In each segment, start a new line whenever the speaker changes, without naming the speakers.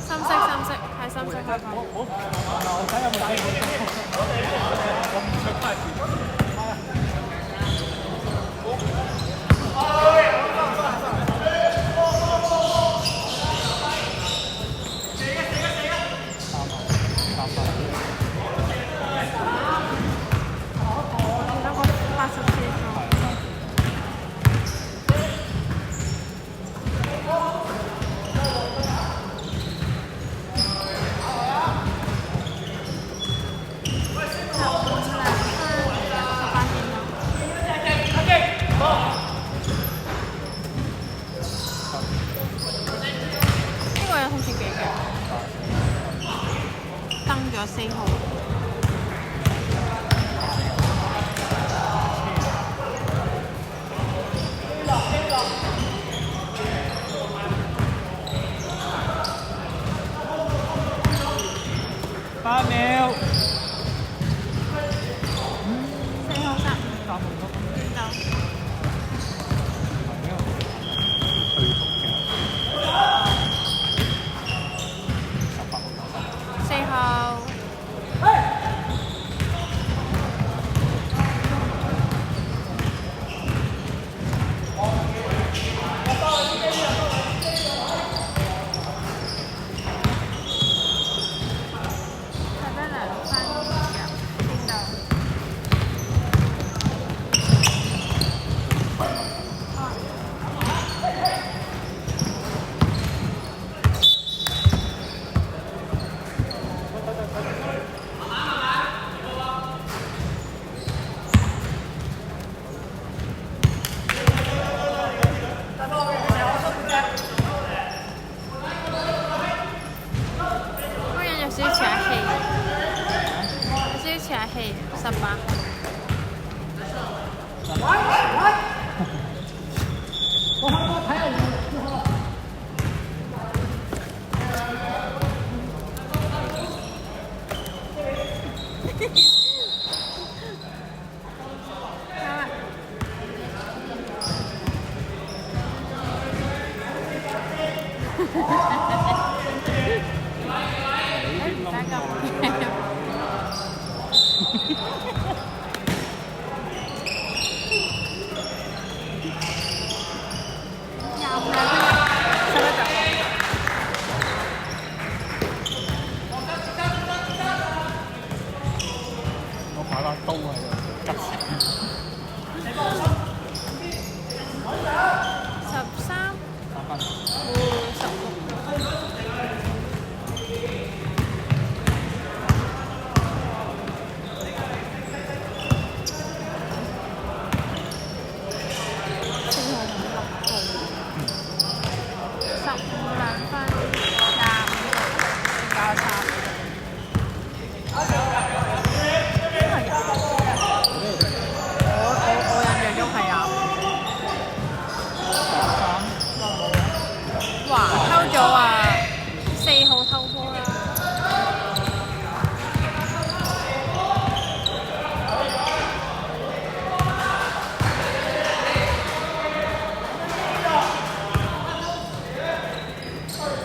深色係深色開放。
我睇有冇睇我唔出快
登咗4號。
8秒。
4號3。見到。4號。18。
刀喺度吉死。
13。
3分。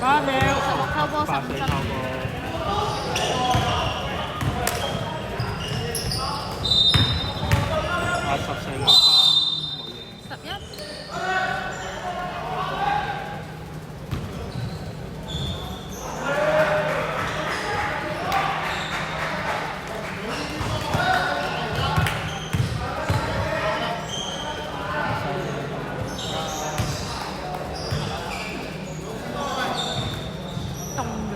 8秒。
偷波15分。
14啦。
11。凍咗。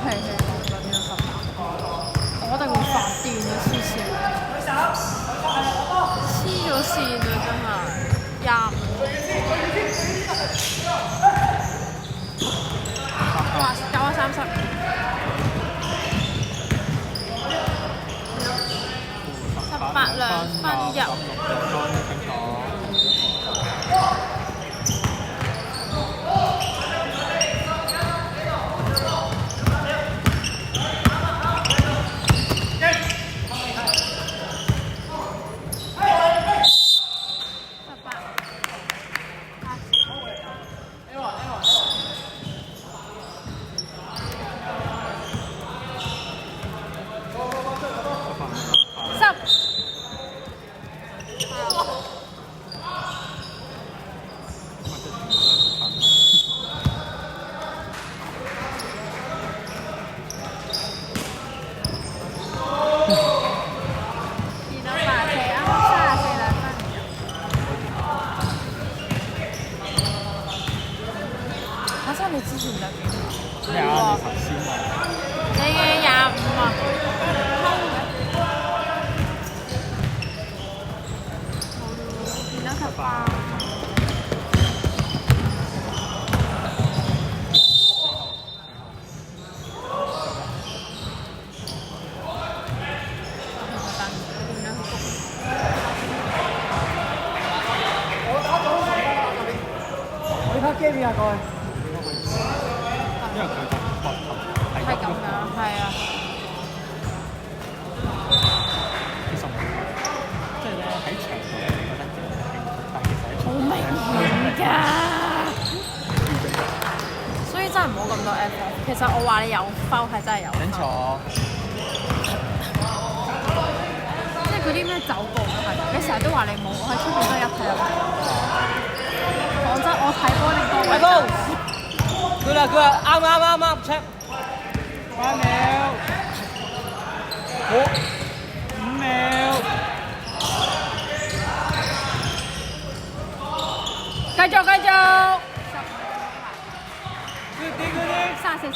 脾氣講緊呢個18，我一定會發癲啊！黐線，黐咗線啊！真係25。哇！9:30。18兩分入。你之前得幾多？
咩啊？你頭先話
你嘅25啊，偷嘅。變咗18。
你拍 game 啊，各位。因為佢個膊頭係
咁樣，係啊。
其實即係咧喺場度你覺得幾興，但係其實喺
好明顯㗎，所以真係唔好咁多 effort。其實我話你有 foul 係真係有。
請坐。
即係嗰啲咩走步都係，你成日都話你冇，我喺出邊都係一睇就睇。講真，我睇波定多位。
佢啦，啱check
3秒，5秒，
繼續。34。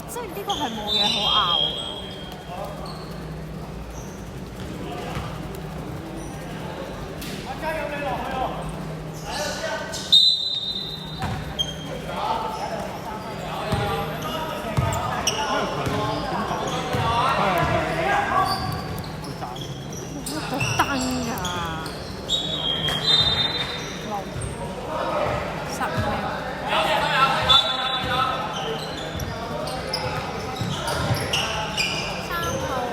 即係呢個係冇嘢好拗嘅。3號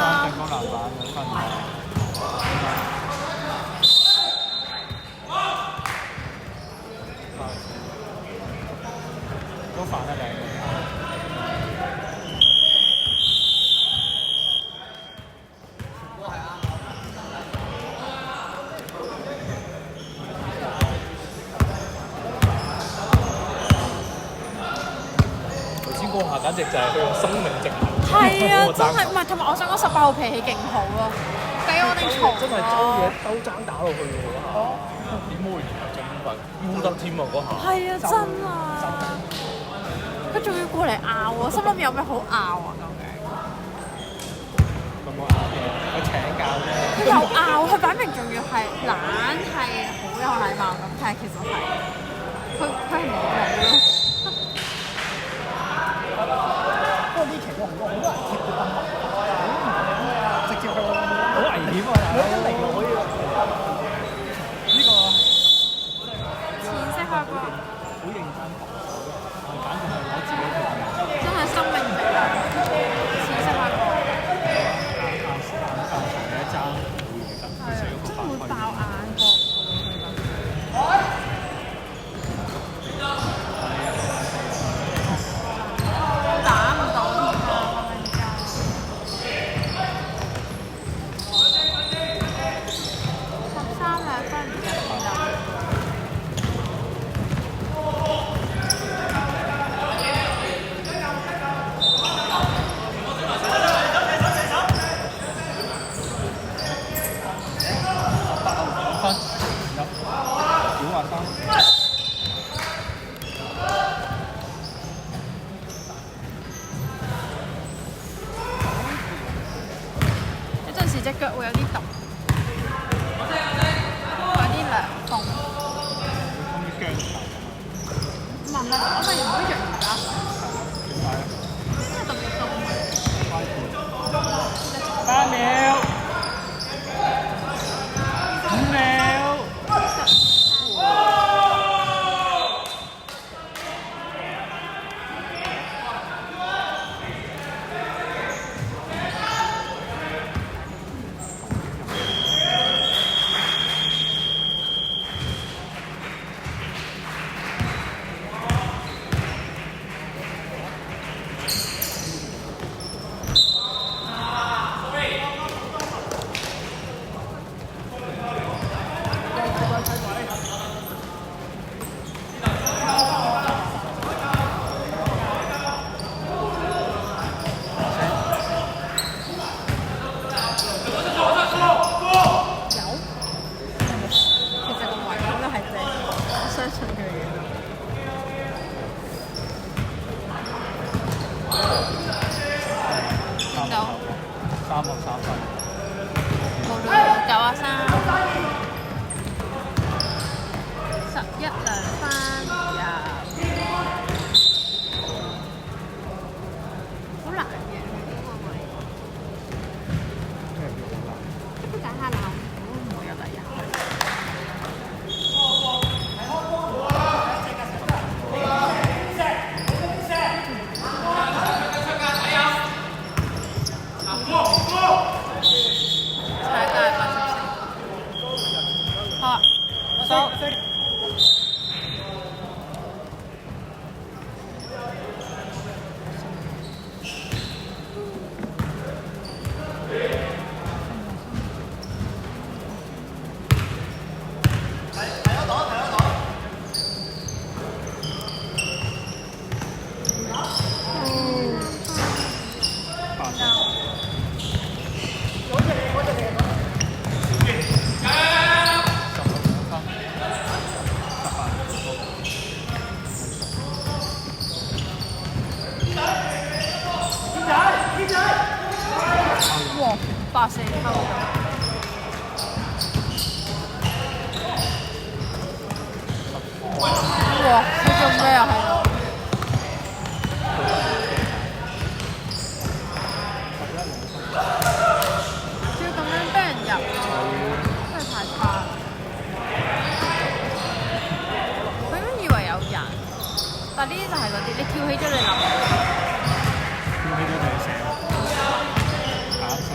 啊！
定方籃板嘅分嘅。都煩得靚。頭先嗰下簡直就係佢個生命值衡。
係啊，真係唔係，同埋我想講18號脾氣勁好咯，比我哋嘈
真係周嘢
咯。
兜爭打落去喎嗰下，點會然後進分烏得添啊嗰下。
係啊，真啊！佢仲要過嚟拗喎，心諗有咩好拗啊？究竟
佢冇拗嘅，佢請教啫。
佢有拗，佢擺明仲要係懶係好有禮貌咁，但係其實係佢係冇腦咯。
不過呢期我好多人貼佢燈直接去好危險啊！一嚟我可以呢個
淺色開波，
好認真防守，簡直係攞自己條命。
真係生命嚟㗎！淺色開波，
長嘅一爭會嚟㗎，佢成個
真係會爆眼角。打唔到添啊！13兩分唔入先得。有陣時隻腳會有啲凍，有啲涼風。唔係，我發現唔可以着瑜伽褲，因為特別凍。
3秒，5秒。
84扣。哇！佢做咩啊？喺度？要咁樣俾人入，真係太差啦！佢應該以為有人，但呢啲就係嗰啲你跳起咗你諗。
跳起咗就係射，打一次。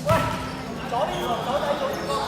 哇！93偷波啊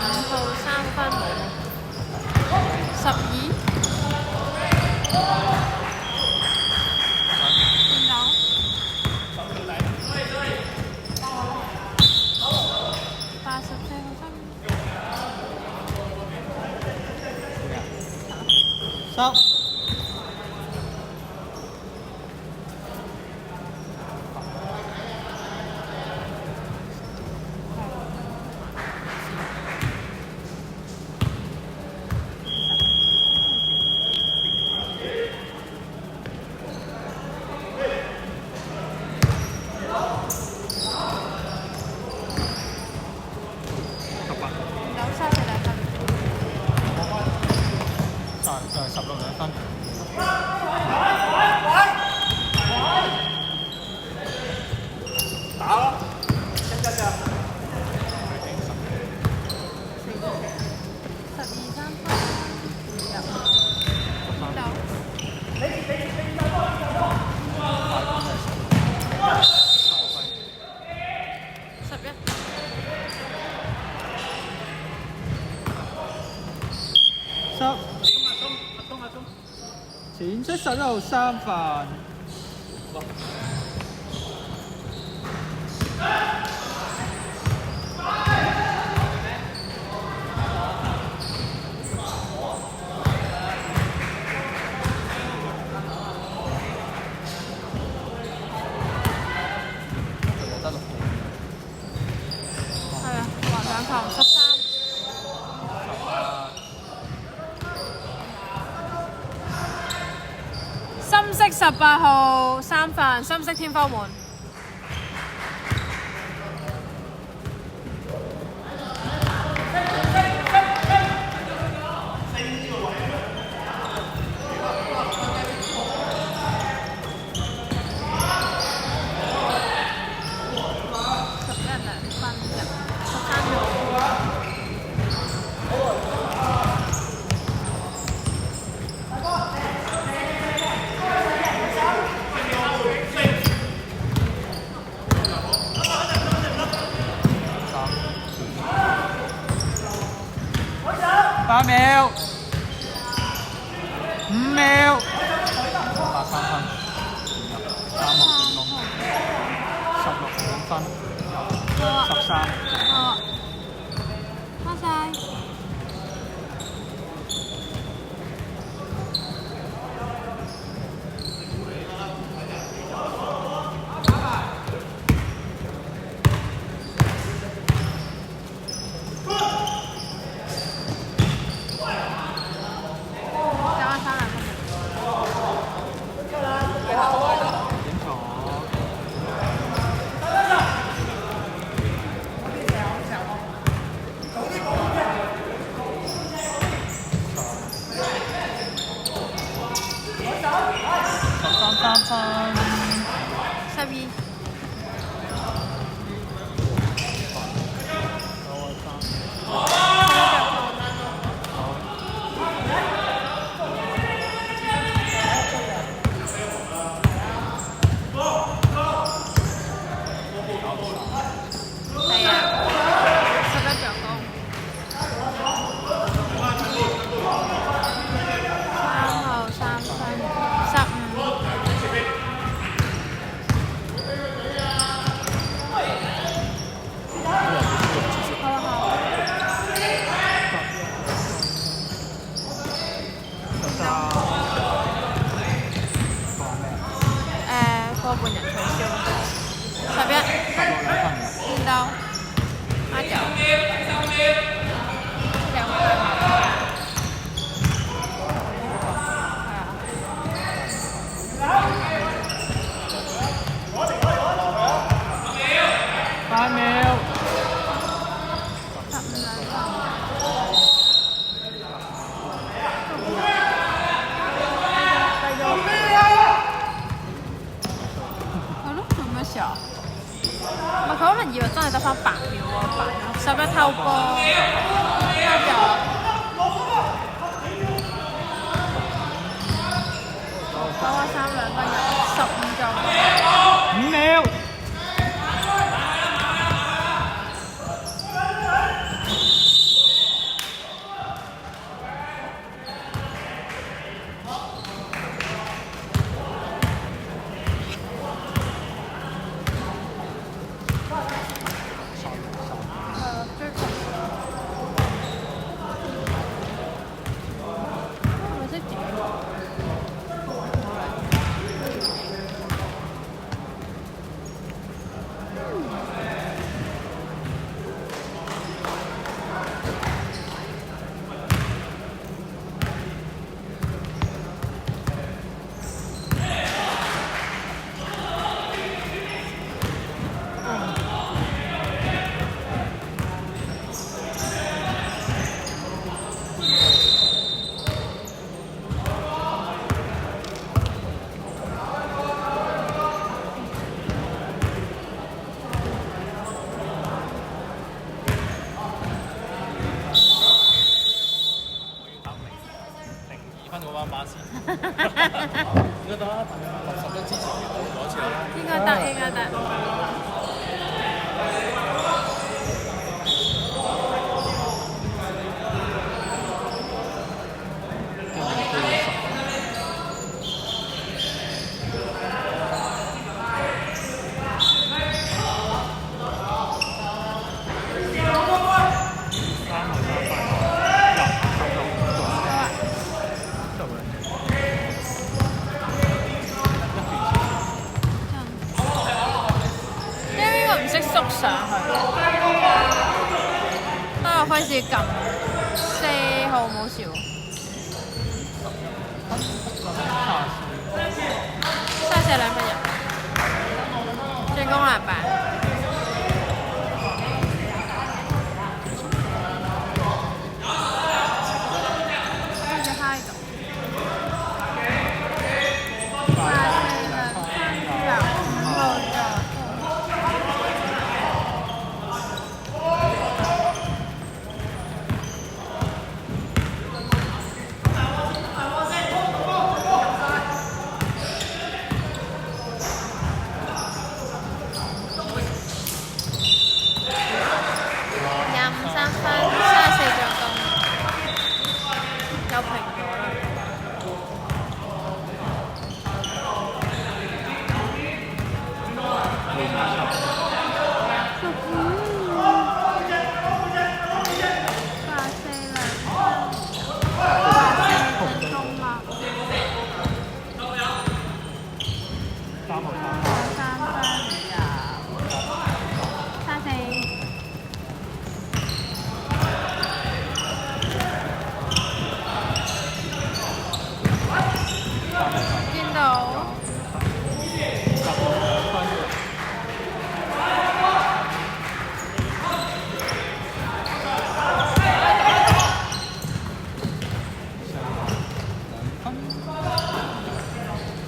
！5號3分12。見到84號分。
收。16兩分。打咯！1-1咋
12、3分。
前出11號3分。
係啊，橫兩球13。深色18號3分，深色天花門。
8秒，5秒，83分，36.6，16兩分，13。
好，翻晒。
13分
12。係啊，11着工。3號3分15。半人取消。11見到阿九兩個係啊。
8秒。
唔係佢可能以為真係得翻8秒喎，11偷波，偷咗。9-3兩分入15中。
5秒。
應該得啦，60分之前攞次啦。
應該得，應該得。縮上去，費事撳4號冇事喎。34兩分入，進攻籃板。跟住 high 度，34兩分入，5號就。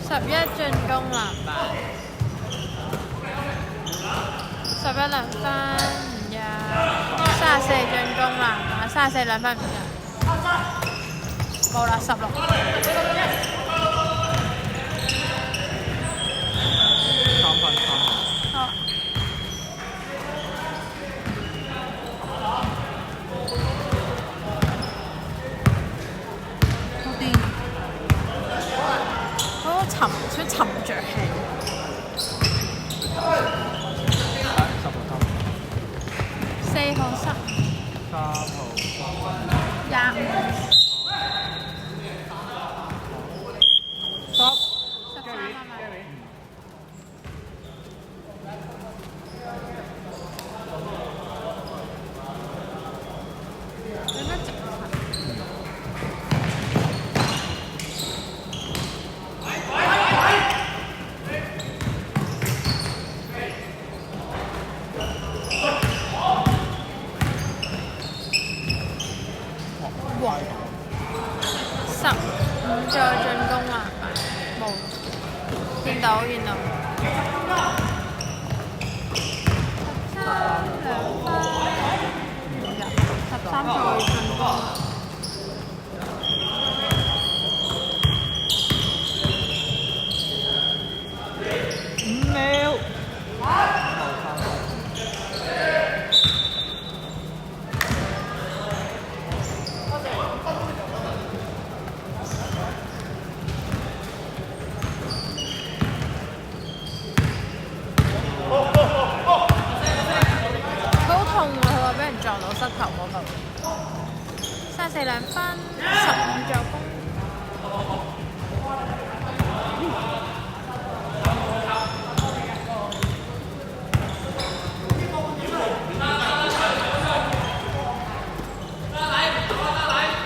11進攻籃板，11兩分唔入，34進攻籃板，34兩分唔入，冇啦16。
3分。
好。沉着氣。4號室。
3號。
25。13 15再進攻籃板，冇，見到。13再進攻。
5秒。
撞到膝頭嗰度，34兩分，15助攻。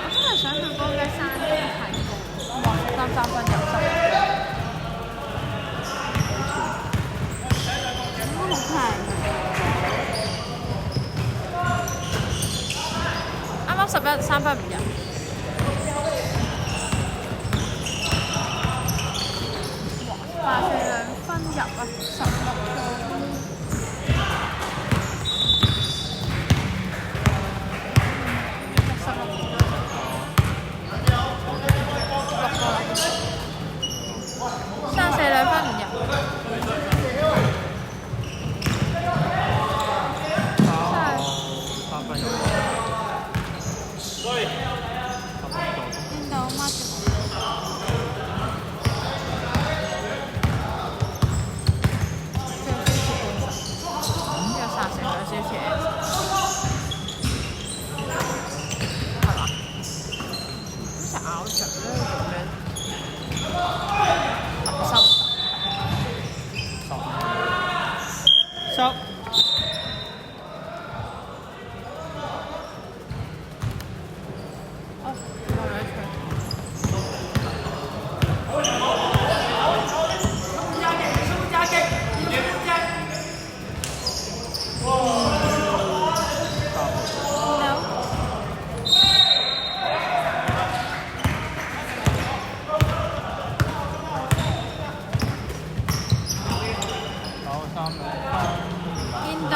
我真係想向嗰間山東睇過，哇！13分入10，好平。11 3分唔入，84兩分入啊，16個。34兩分唔入。3分入。見到嗎？有30有少少，係嘛？好似咬着咧，做咩？10。見到。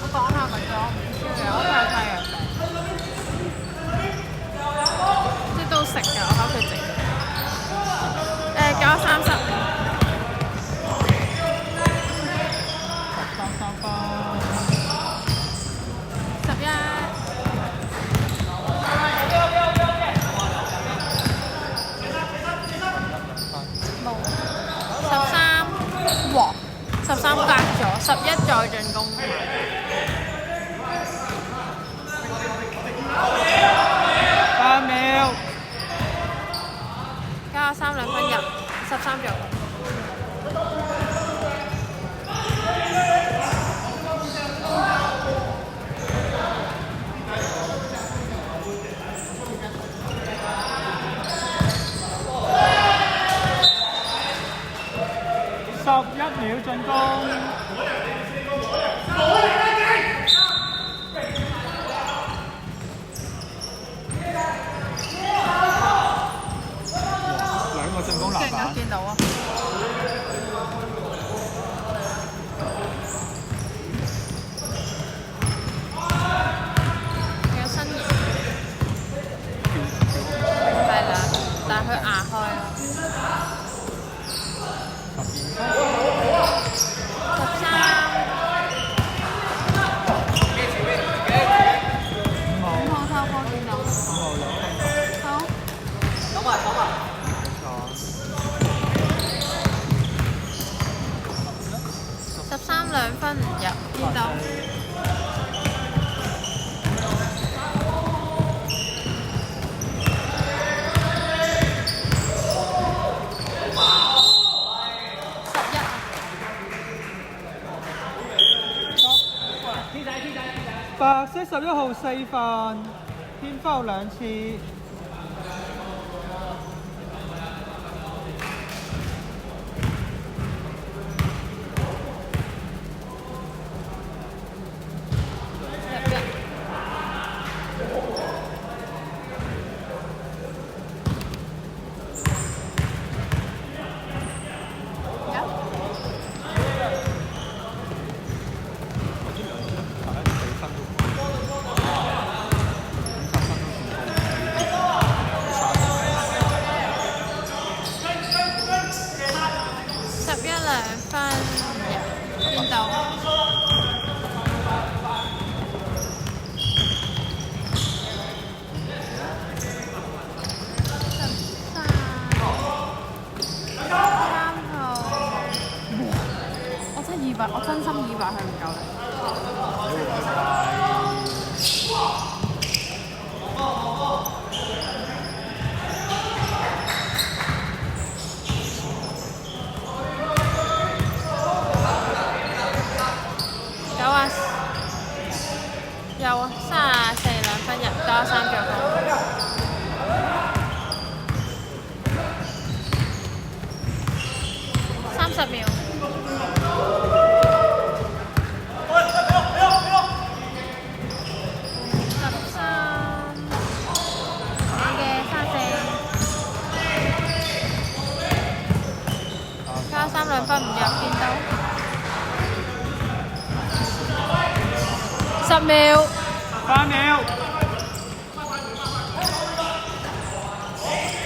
我講下咪咗，唔知嘅，我都有太陽病。都食㗎，我喺屋企整。搞30。
13分。
11。冇。13，哇！13隔咗，11再進攻。
8秒。
加3兩分入，13助攻。
11秒進攻。進攻籃板，
見到啊！有新嘢，係啦，但係佢壓開啦。13。5號偷波見到。好。等埋。13兩分唔入，見到。11。
白色11號4份，偏包2次。
我真心以為佢唔夠力。有啊，34兩分入多3腳30秒。3兩分唔入，見到10秒
8秒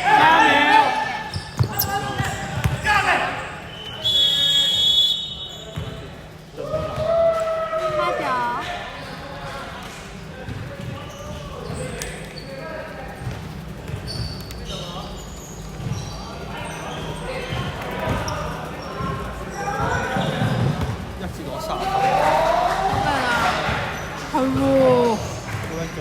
3秒
開咗。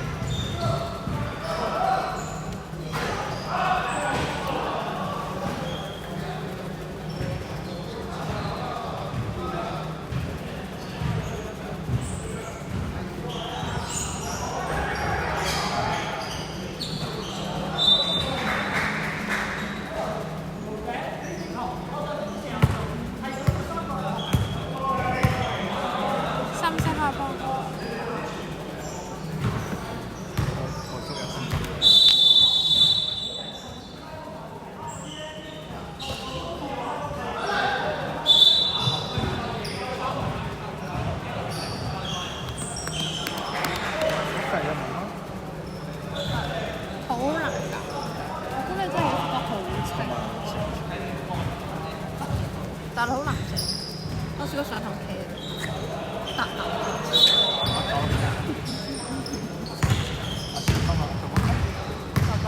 係喎，深色開波。好難㗎，我估你真係要讀得好清，但係好難寫。我試過上堂企得啊。爸爸。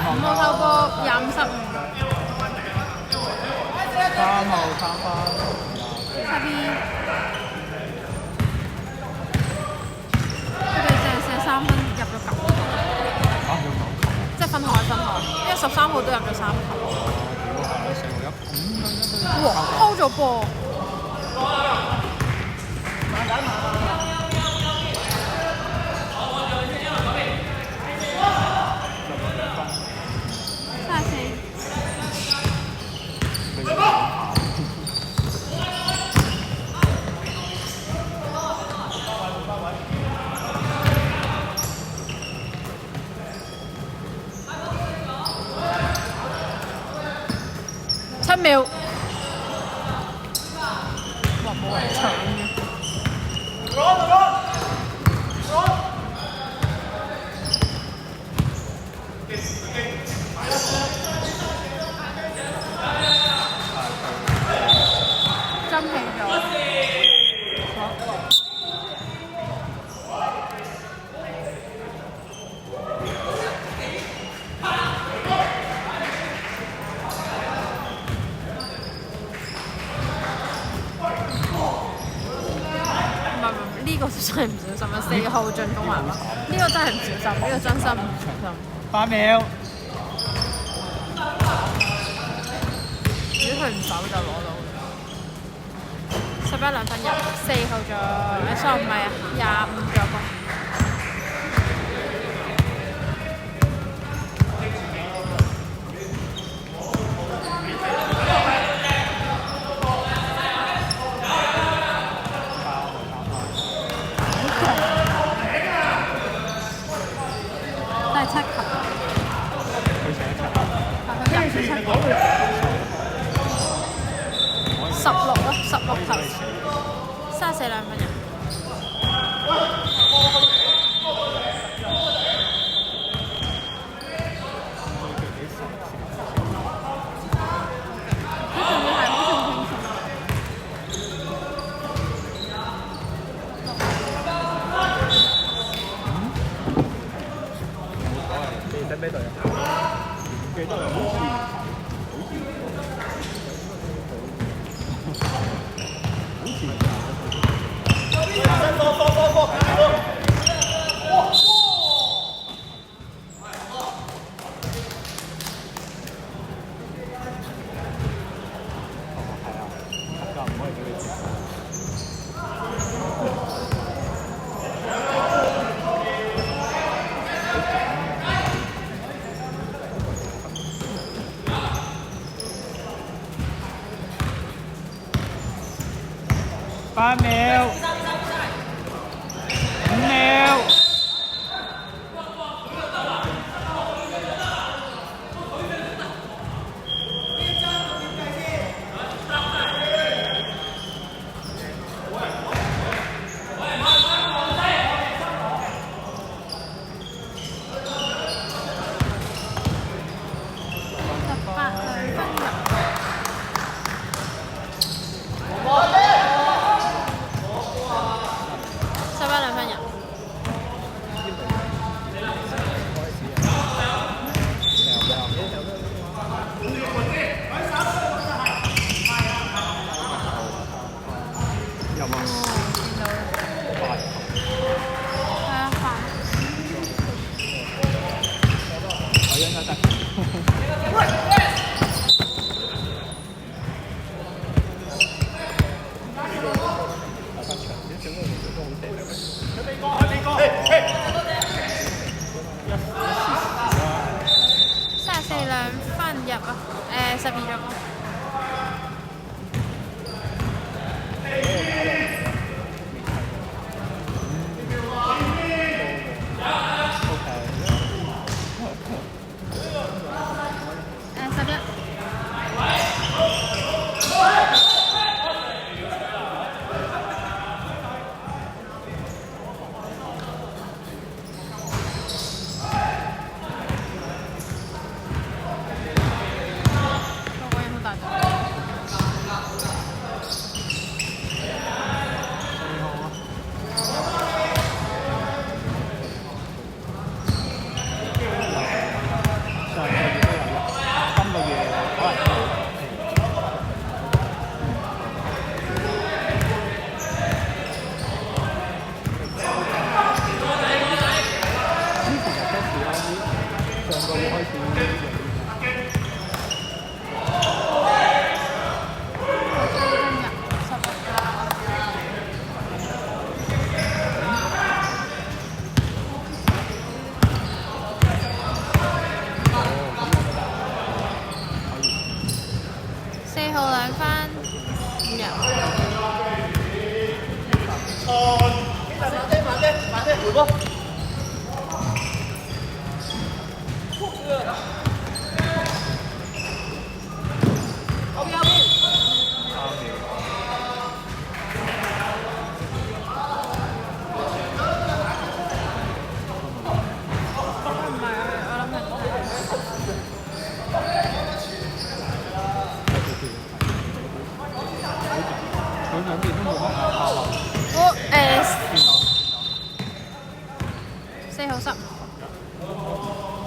5號後波25。
3號3分。
下邊佢哋淨係射3分入咗9球。
要9球。
即係分開，因為13號都入咗3球。哇！拋咗波。7秒。哇！冇人搶嘅。真起咗。心啊！4號進攻環嘛，呢個真係唔小心，呢個真心唔小心。
8秒。
如果佢唔守就攞到。11兩分入，4號咗，sorry唔係啊，25助攻。第7球。佢入咗7球。16咯，16球，34兩分入。佢仲要係好重輕鬆。
你睇咩隊啊？記得好似。
8秒，5秒。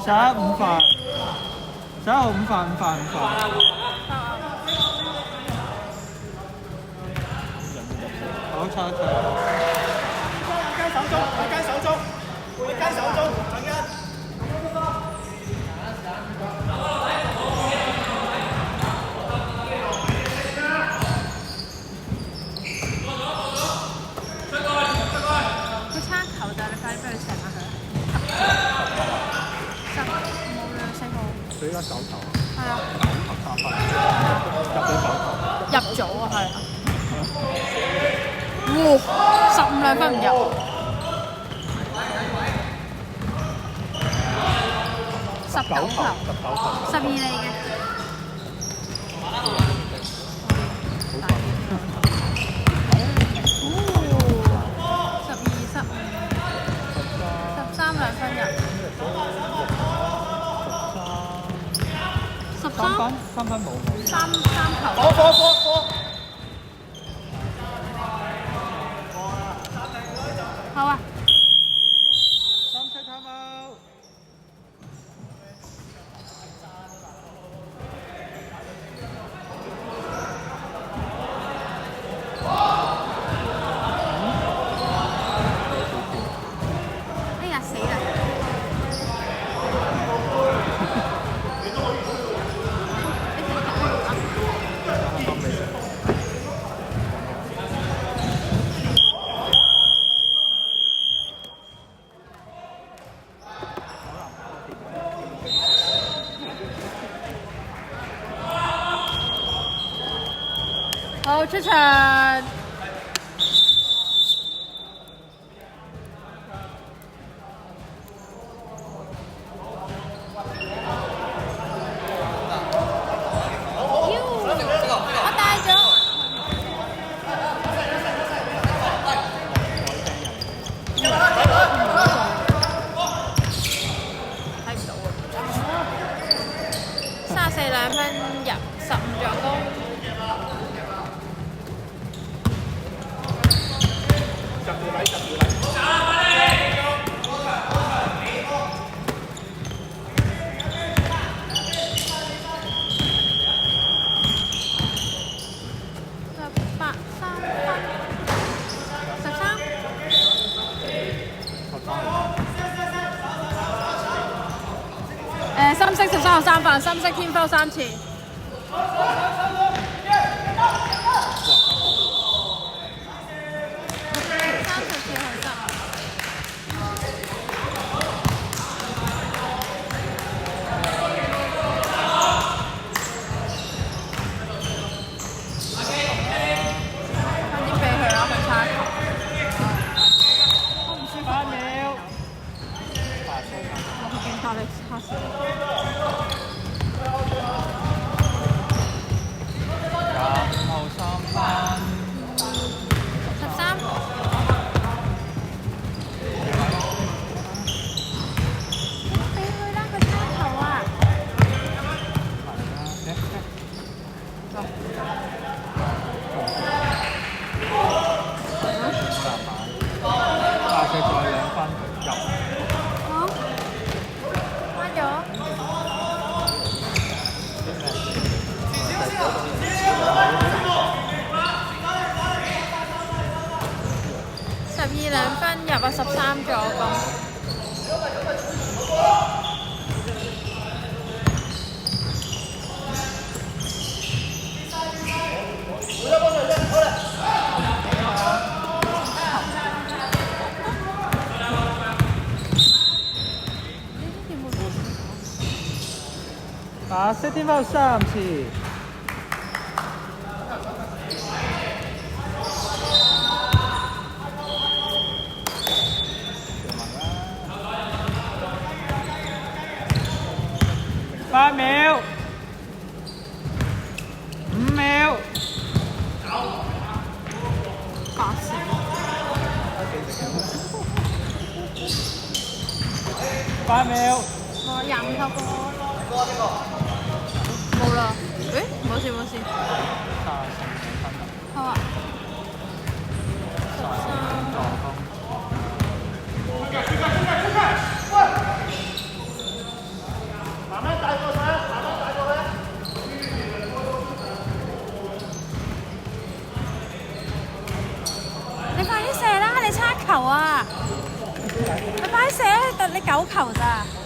11午飯，11號午飯。好，差。中，去雞手中，去雞手中，陣間。
佢差球就你快啲俾佢射下佢。冇兩四號。
佢依家9球。
係啊。
9球3分，入咗9球。
入咗啊，係啊。哇！15兩分唔入。19球。12嚟嘅。13兩分入。
3分冇冇。
3球。
火！
好啊。
3色time out。
哎呀死啦！好出場。我帶咗。睇唔到啊！34兩分入，15助攻。深色13號3分，深色天花3次。12兩分入啊，13助攻。
白色天花3次。8秒，5秒
8成。
8秒。
我25球波。冇啦。誒，冇事冇事。好啊。你快啲射啦！你差球啊！你9球咋？